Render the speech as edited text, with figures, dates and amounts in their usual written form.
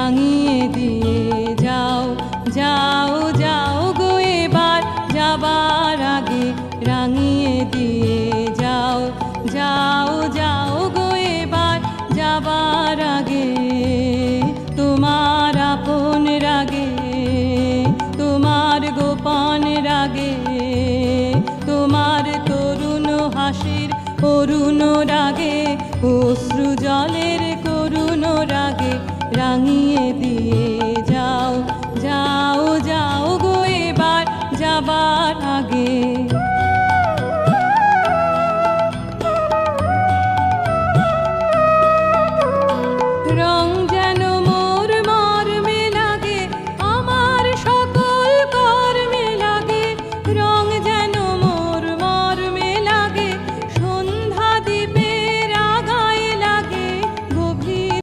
রাঙিয়ে দিয়ে যাও যাও যাও গো এবার যাবার আগে রাঙিয়ে দিয়ে যাও যাও যাও গো এবার যাবার আগে তোমার আপন রাগে তোমার গোপন রাগে তোমার তরুণ হাসির করুণ রাগে অশ্রু জলের করুণ রাগে রাঙিয়ে দিয়ে